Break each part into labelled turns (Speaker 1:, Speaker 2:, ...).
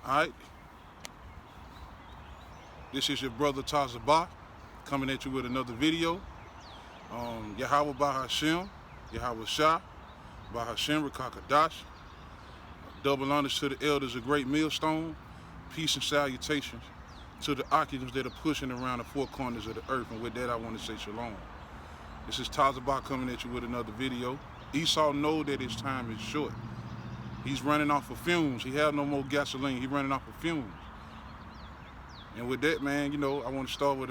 Speaker 1: Alright, this is your brother Tazabah coming at you with another video. Yahweh Bahashem, Yahweh Shah, Bahashem Rakakadash. Double honors to the elders of Great Millstone. Peace and salutations to the occupants that are pushing around the four corners of the earth. And with that, I want to say shalom. This is Tazabah coming at you with another video. Esau knows that his time is short. He's running off of fumes. He has no more gasoline. He's running off of fumes. And with that, man, I want to start with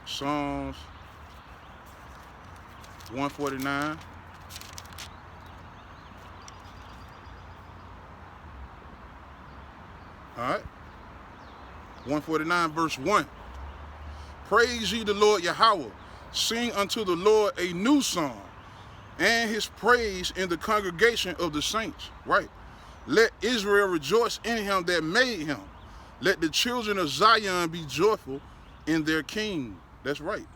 Speaker 1: Psalms 149. All right. 149 verse 1. Praise ye the Lord Yahweh. Sing unto the Lord a new song, and his praise in the congregation of the saints. Right. Let Israel rejoice in him that made him. Let the children of Zion be joyful in their king. That's right.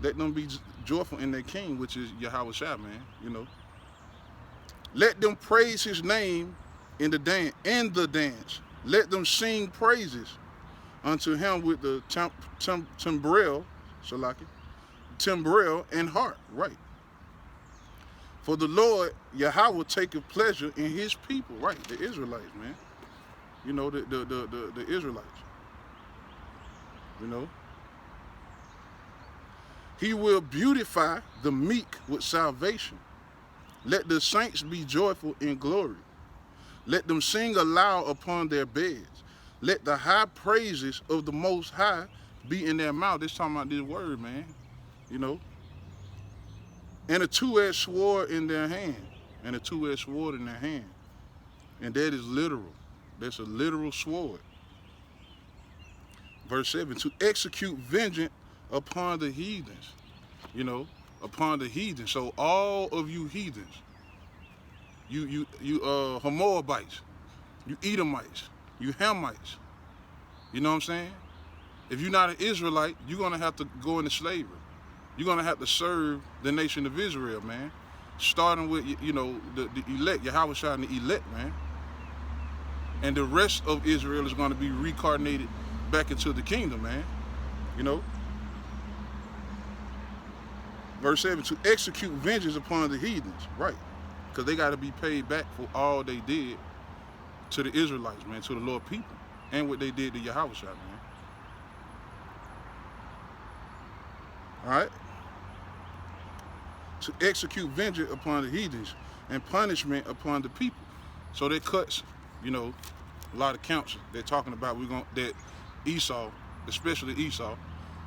Speaker 1: Let them be joyful in their king, which is Yahweh Shah, man. Let them praise his name in the dance. Let them sing praises unto him with the timbrel, timbrel and harp, right. For the Lord Yahweh taketh pleasure in his people, right, the Israelites, man. The Israelites. He will beautify the meek with salvation. Let the saints be joyful in glory. Let them sing aloud upon their beds. Let the high praises of the Most High be in their mouth. This talking about this word, man. And a two-edged sword in their hand. And a two-edged sword in their hand. And that is literal. That's a literal sword. Verse 7, to execute vengeance upon the heathens. Upon the heathens. So all of you heathens, you Moabites, you Edomites, you Hamites, you know what I'm saying? If you're not an Israelite, you're going to have to go into slavery. You're going to have to serve the nation of Israel, man. Starting with, the elect, Yahweh Shah and the elect, man. And the rest of Israel is going to be reincarnated back into the kingdom, man. Verse 7, to execute vengeance upon the heathens, right. Because they got to be paid back for all they did to the Israelites, man, to the Lord people. And what they did to Yahweh Shah, man. All right. To execute vengeance upon the heathens and punishment upon the people. So that cuts, a lot of counts they're talking about. That Esau, especially Esau,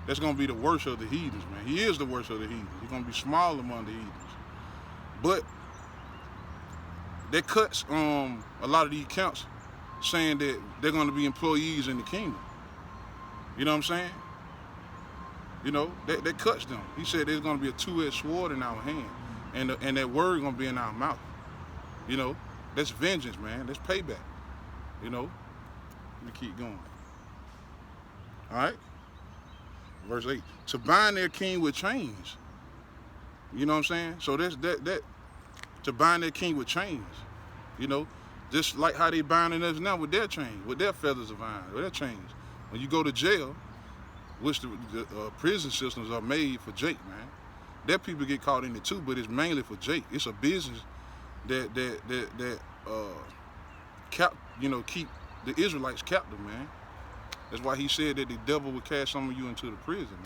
Speaker 1: that's gonna be the worst of the heathens, man. He is the worst of the heathens. He's gonna be small among the heathens. But that cuts a lot of these counts saying that they're gonna be employees in the kingdom. You know what I'm saying? That cuts them. He said there's gonna be a two-edged sword in our hand, and that word gonna be in our mouth. That's vengeance, man. That's payback. Let me keep going. All right. Verse 8. To bind their king with chains. You know what I'm saying? So that's that. To bind their king with chains. Just like how they binding us now with their chains, with their feathers of iron, with their chains. When you go to jail, which the prison systems are made for Jake, man. That people get caught in it too, but it's mainly for Jake. It's a business that keep the Israelites captive, man. That's why he said that the devil would cast some of you into the prison,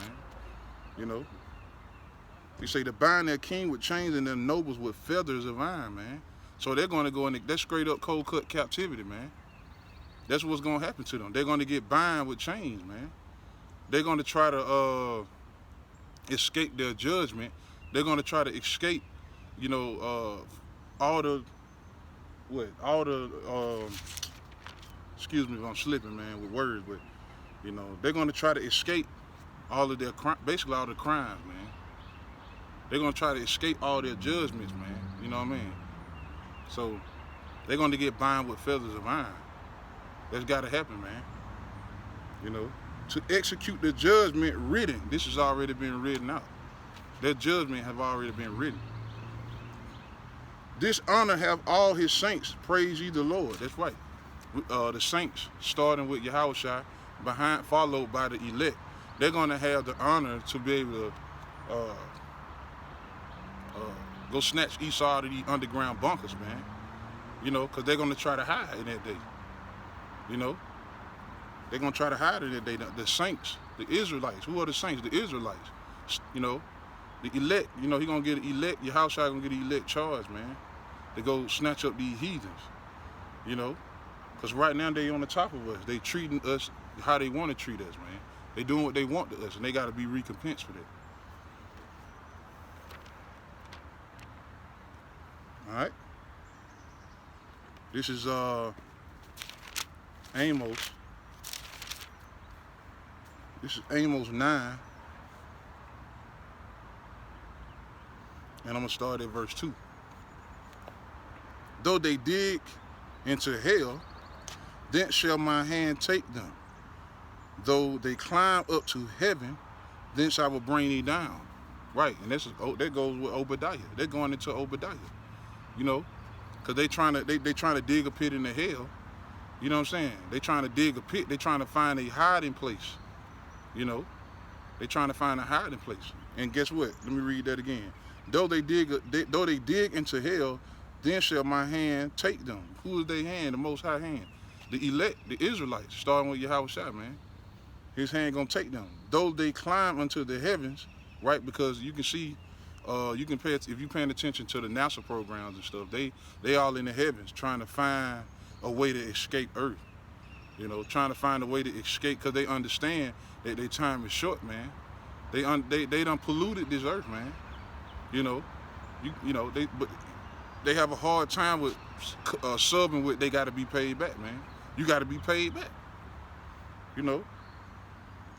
Speaker 1: man. He say to bind their king with chains and their nobles with feathers of iron, man. So they're going to go in that's straight up cold cut captivity, man. That's what's going to happen to them. They're going to get bound with chains, man. They're going to try to escape their judgment. They're going to try to escape, all the excuse me if I'm slipping, man, with words, but, they're going to try to escape all of their, basically all the crimes, man. They're going to try to escape all their judgments, man. You know what I mean? So they're going to get bound with feathers of iron. That's got to happen, man. To execute the judgment written. This has already been written out. Their judgment have already been written. This honor have all his saints. Praise ye the Lord. That's right. the saints, starting with Yahushua, followed by the elect. They're going to have the honor to be able to go snatch Esau out of these underground bunkers, man. Because they're going to try to hide in that day. They're going to try to hide in that day. The saints, the Israelites. Who are the saints? The Israelites. The elect. He's going to get elect. Yahushua going to get elect charge, man. To go snatch up these heathens. Because right now they on the top of us. They treating us how they want to treat us, man. They doing what they want to us, and they got to be recompensed for that. All right. This is Amos. This is Amos 9. And I'm going to start at verse 2. Though they dig into hell, thence shall my hand take them. Though they climb up to heaven, thence I will bring thee down. Right, and that goes with Obadiah. They're going into Obadiah, because they trying to dig a pit in the hell. You know what I'm saying? They trying to dig a pit. They trying to find a hiding place. They trying to find a hiding place. And guess what? Let me read that again. Though they dig into hell, then shall my hand take them. Who is their hand? The Most High hand. The elect, the Israelites, starting with Yahushua, man. His hand gonna take them. Though they climb unto the heavens, right? Because you can see, you can pay if you're paying attention to the NASA programs and stuff. They all in the heavens trying to find a way to escape Earth. Trying to find a way to escape because they understand that their time is short, man. They done polluted this Earth, man. But they have a hard time with subbing with. They got to be paid back, man. You got to be paid back.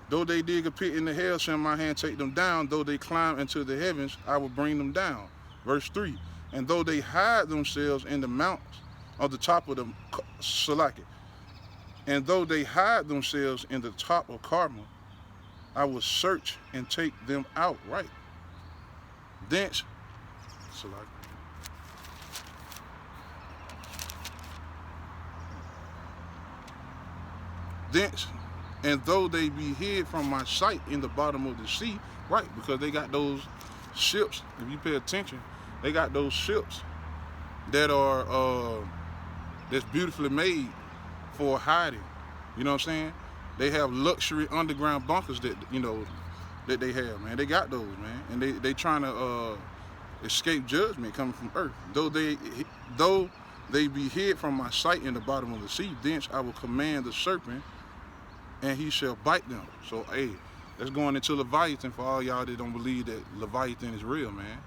Speaker 1: Though they dig a pit in the hell, shall my hand take them down. Though they climb into the heavens, I will bring them down. Verse 3. And though they hide themselves in the mountains on the top of the Salaki, and though they hide themselves in the top of Carmel, I will search and take them out. Right. Thence, Salaki. Thence, and though they be hid from my sight in the bottom of the sea, right, because they got those ships, if you pay attention, they got those ships that are, that's beautifully made for hiding. You know what I'm saying? They have luxury underground bunkers that, that they have, man. They got those, man. And they trying to escape judgment coming from earth. Though they be hid from my sight in the bottom of the sea, thence I will command the serpent, and he shall bite them. So, hey, that's going into Leviathan for all y'all that don't believe that Leviathan is real, man.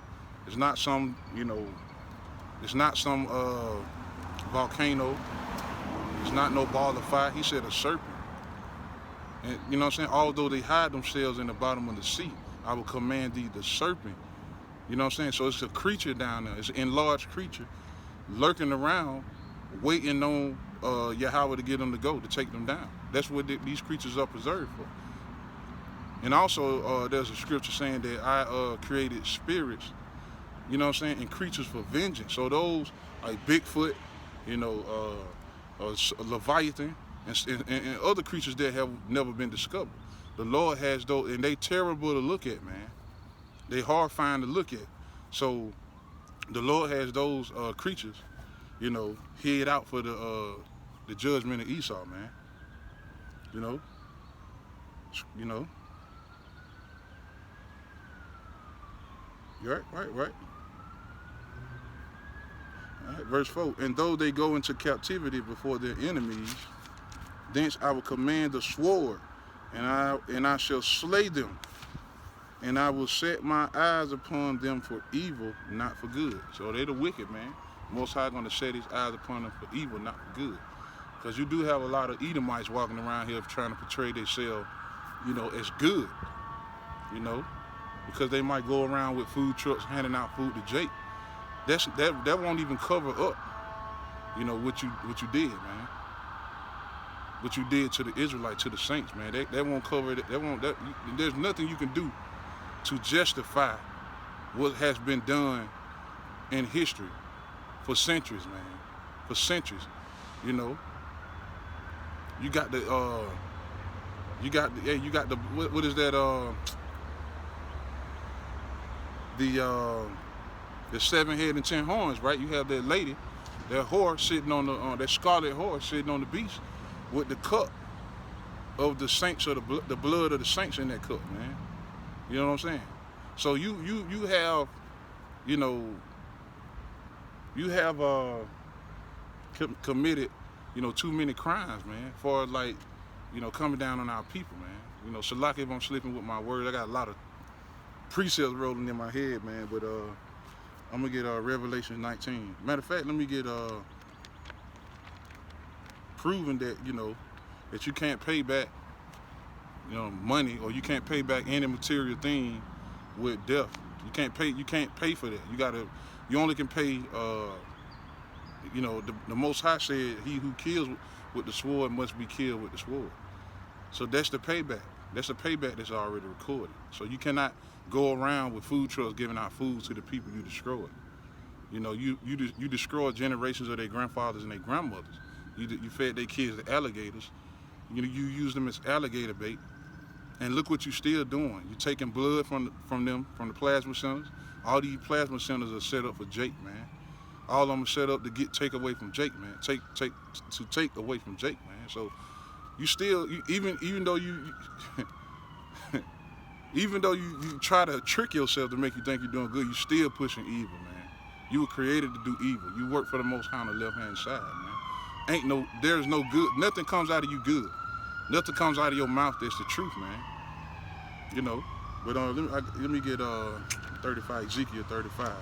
Speaker 1: It's not some, it's not some volcano. It's not no ball of fire. He said a serpent. And you know what I'm saying? Although they hide themselves in the bottom of the sea, I will command thee the serpent. You know what I'm saying? So it's a creature down there. It's an enlarged creature lurking around, waiting on Yahweh to get them to go, to take them down. That's what these creatures are preserved for. And also, there's a scripture saying that I created spirits, you know what I'm saying, and creatures for vengeance. So those like Bigfoot, Leviathan, and other creatures that have never been discovered. The Lord has those, and they terrible to look at, man. They horrifying to look at. So the Lord has those creatures, hid out for the judgment of Esau, man. Right. All right, verse 4. And though they go into captivity before their enemies, thence I will command the sword, and I shall slay them, and I will set my eyes upon them for evil, not for good. So they the wicked, man. Most High going to set his eyes upon them for evil, not for good. Because you do have a lot of Edomites walking around here trying to portray themselves, as good, because they might go around with food trucks handing out food to Jake. That won't even cover up, what you did, man. What you did to the Israelites, to the saints, man. That won't cover it. There's nothing you can do to justify what has been done in history for centuries, man. For centuries, You got the you got the what is that the 7 head and 10 horns, right? You have that lady, that horse sitting on the that scarlet horse sitting on the beast with the cup of the saints, or the blood of the saints in that cup, man. You know what I'm saying? So you have, you know, you have committed, you know, too many crimes, man, for like, you know, coming down on our people, man. You know, so like if I'm slipping with my words, I got a lot of precepts rolling in my head, man. But I'm gonna get Revelation 19. Matter of fact, let me get proven that, you know, that you can't pay back, you know, money, or you can't pay back any material thing with death. You can't pay for that. You only can pay, you know, the Most High said, he who kills with the sword must be killed with the sword. So that's the payback. That's the payback that's already recorded. So you cannot go around with food trucks giving out food to the people you destroyed. You know, you destroyed generations of their grandfathers and their grandmothers. You fed their kids to alligators. You use them as alligator bait. And look what you're still doing. You're taking blood from them, from the plasma centers. All these plasma centers are set up for Jake, man. All of them are set up to take away from Jake, man. Take away from Jake, man. So you still, even though you even though you try to trick yourself to make you think you're doing good, you still pushing evil, man. You were created to do evil. You work for the Most High on the left-hand side, man. There's no good. Nothing comes out of you good. Nothing comes out of your mouth that's the truth, man. You know. But let me get 35, Ezekiel 35.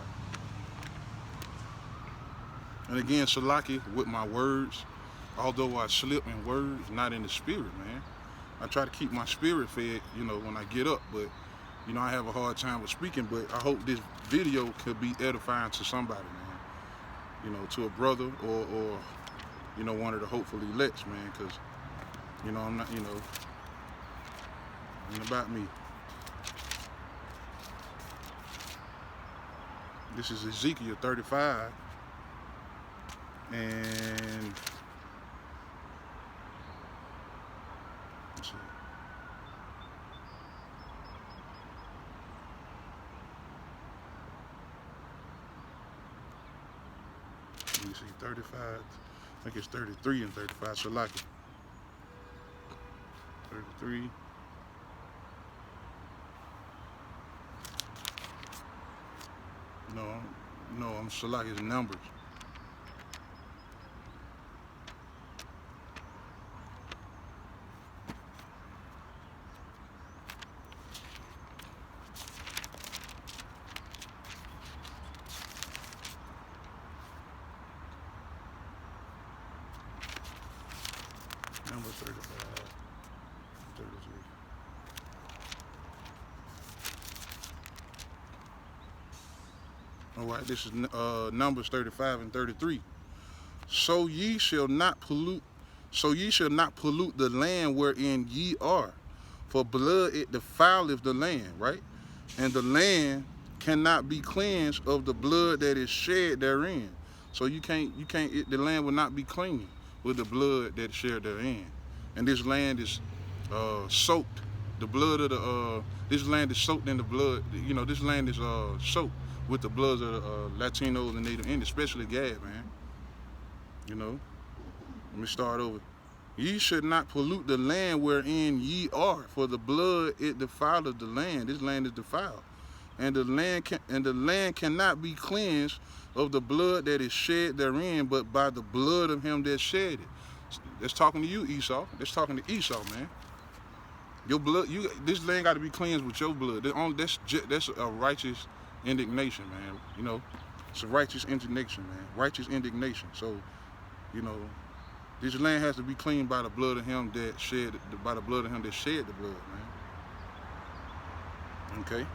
Speaker 1: And again, Salaki, with my words, although I slip in words, not in the spirit, man. I try to keep my spirit fed, you know, when I get up, but, you know, I have a hard time with speaking, but I hope this video could be edifying to somebody, man. You know, to a brother or you know, one of the hopefully elects, man, because, you know, I'm not, you know, it ain't about me. This is Ezekiel 35, and let's see. Let me see, 35, I think it's 33 and 35, so like it. 33. No, I'm Salaki's numbers. Number 35, 33. All right, this is Numbers 35 and 33. So ye shall not pollute the land wherein ye are, for blood it defileth the land, right? And the land cannot be cleansed of the blood that is shed therein. So the land will not be clean with the blood that is shed therein. And this land is soaked. The blood of this land is soaked in the blood. You know, this land is soaked with the bloods of Latinos and Native Indians, especially Gad, man. You know, let me start over. Ye should not pollute the land wherein ye are, for the blood it defileth the land. This land is defiled, and the land cannot be cleansed of the blood that is shed therein, but by the blood of him that shed it. That's talking to you, Esau. That's talking to Esau, man. Your blood, this land got to be cleansed with your blood. That's a righteous indignation, man. You know, it's a righteous indignation, man. Righteous indignation. So, you know, this land has to be cleaned by the blood of him that shed the blood, man. Okay.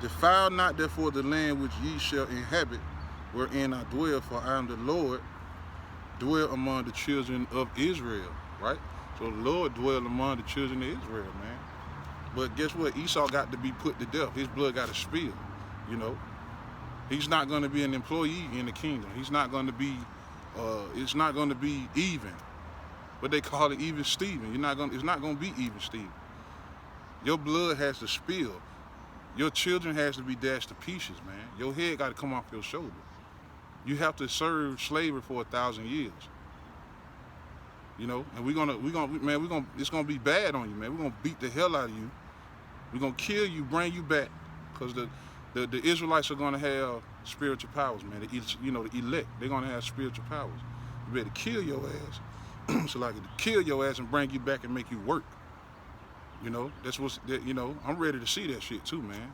Speaker 1: Defile not therefore the land which ye shall inhabit, wherein I dwell, for I am the Lord, dwell among the children of Israel, right? So the Lord dwell among the children of Israel, man. But guess what? Esau got to be put to death. His blood got to spill, you know. He's not going to be an employee in the kingdom. He's not going to be, It's not going to be even. What they call it, even Steven. It's not going to be even Steven. Your blood has to spill. Your children has to be dashed to pieces, man. Your head got to come off your shoulder. You have to serve slavery for 1,000 years. You know, and it's gonna be bad on you, man. We're gonna beat the hell out of you. We're gonna kill you, bring you back, because the Israelites are gonna have spiritual powers, man. The elect, they're gonna have spiritual powers. You better kill your ass, so like to kill your ass and bring you back and make you work. You know, I'm ready to see that shit too, man.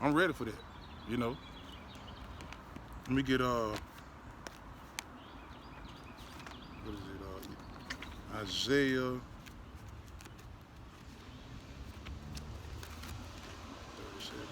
Speaker 1: I'm ready for that. You know. Let me get what is it? Isaiah 37.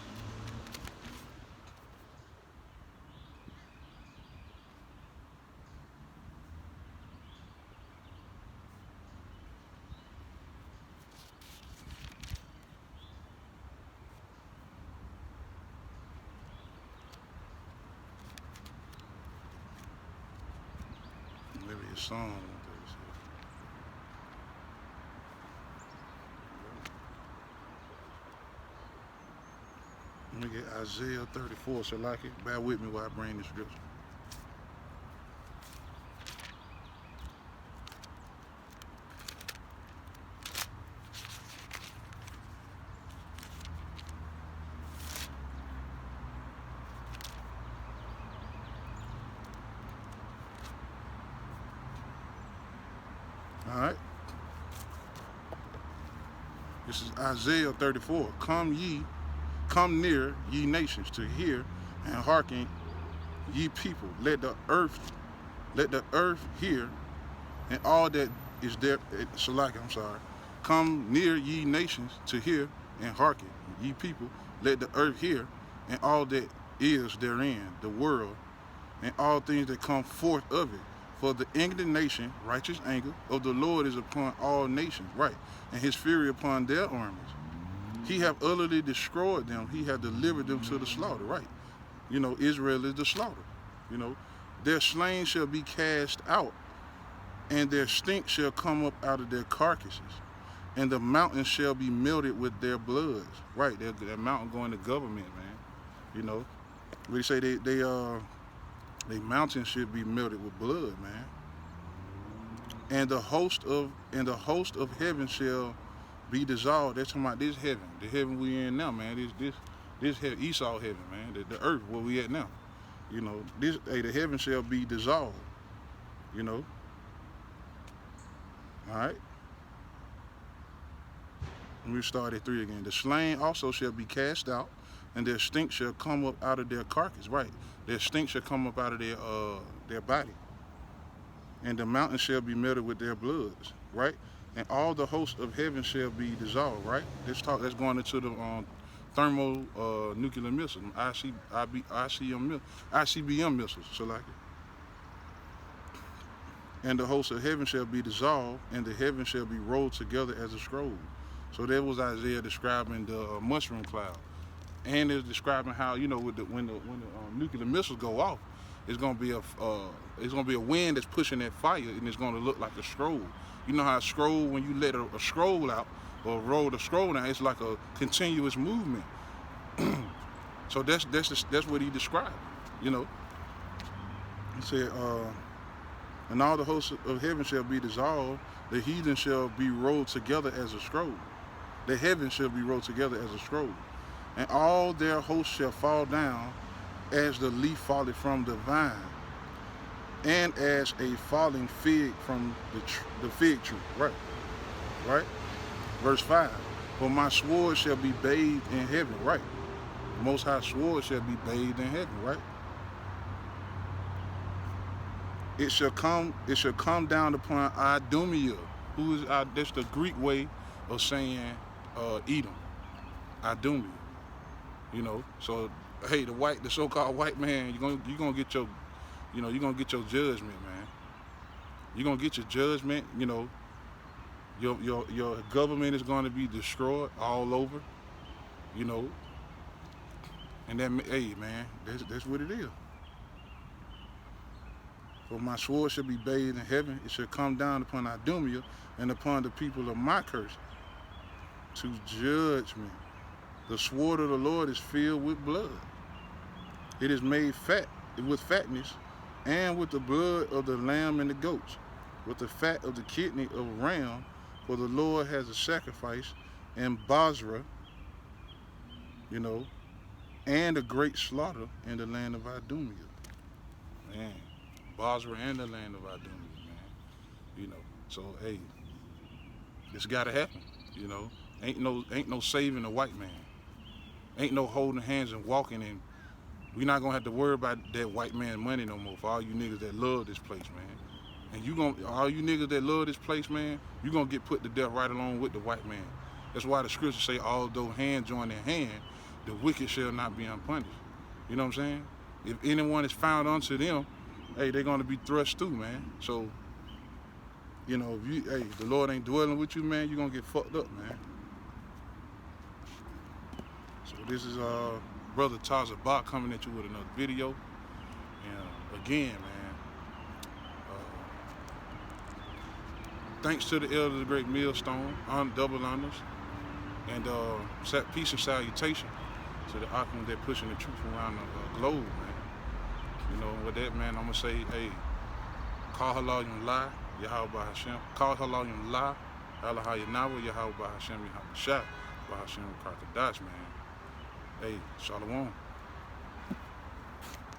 Speaker 1: Maybe a song. Let me get Isaiah 34, so like it. Bear with me while I bring this scripture. All right. This is Isaiah 34. Come near, ye nations, to hear and hearken, ye people. Let the earth hear, and all that is there. Salaki, I'm sorry. Come near, ye nations, to hear and hearken, ye people. Let the earth hear, and all that is therein, the world, and all things that come forth of it. For the indignation, righteous anger of the Lord is upon all nations, right, and his fury upon their armies. He have utterly destroyed them. He have delivered them to the slaughter, right? You know, Israel is the slaughter. You know, their slain shall be cast out, and their stink shall come up out of their carcasses, and the mountains shall be melted with their bloods, right? That mountain going to government, man. You know, we say they mountains should be melted with blood, man. And the host of heaven shall be dissolved. That's talking about this heaven, the heaven we in now, man. This Esau heaven, man. The earth where we at now. You know, the heaven shall be dissolved. You know. All right. Let me start at 3 again. The slain also shall be cast out, and their stink shall come up out of their carcass. Right. Their stink shall come up out of their body, and the mountains shall be melted with their bloods. Right. And all the hosts of heaven shall be dissolved, right? That's going into the thermonuclear missiles, ICBM missiles, so like it. And the hosts of heaven shall be dissolved, and the heaven shall be rolled together as a scroll. So that was Isaiah describing the mushroom cloud, and it's describing how, you know, when the nuclear missiles go off, it's gonna be a wind that's pushing that fire, and it's gonna look like a scroll. You know how a scroll, when you let a scroll out or roll the scroll down, it's like a continuous movement. So that's what he described. You know, he said, and all the hosts of heaven shall be dissolved. The heathen shall be rolled together as a scroll. The heavens shall be rolled together as a scroll, and all their hosts shall fall down, as the leaf falleth from the vine, and as a falling fig from the fig tree. Right. Verse 5. For my sword shall be bathed in heaven. Right. The Most High sword shall be bathed in heaven. Right. It shall come down upon Idumea, who is that's the Greek way of saying Edom. Idumea. You know. So hey, the so-called white man, you're gonna get your, you know, you're going to get your judgment, man. You're going to get your judgment, you know. Your government is going to be destroyed all over, you know. And hey, man, that's what it is. For my sword shall be bathed in heaven, it shall come down upon Idumea and upon the people of my curse to judge me. The sword of the Lord is filled with blood. It is made fat with fatness, and with the blood of the lamb and the goats, with the fat of the kidney of a ram, for the Lord has a sacrifice in Basra, and a great slaughter in the land of Idumea. Man, Basra and the land of Idumea, man. So hey, it's gotta happen, you know. Ain't no saving a white man. Ain't no holding hands and walking, and we not gonna have to worry about that white man money no more for all you niggas that love this place, man. And all you niggas that love this place, man, you gonna get put to death right along with the white man. That's why the scriptures say, although hand join their hand, the wicked shall not be unpunished. You know what I'm saying? If anyone is found unto them, hey, they're gonna be thrust through, man. So, if the Lord ain't dwelling with you, man, you're gonna get fucked up, man. So this is Brother Taza Bach coming at you with another video. And again, man, thanks to the elders of the great millstone, double honors, and peace and salutation to the Akim that pushing the truth around the globe, man. With that, man, I'm gonna say, hey, call halal yum la, Yahweh Hashem. Call halal yum la, Allah Yahweh, Yahweh Hashem, Yahweh Shah, Hashem Karkadash, man. Hey, Shalom.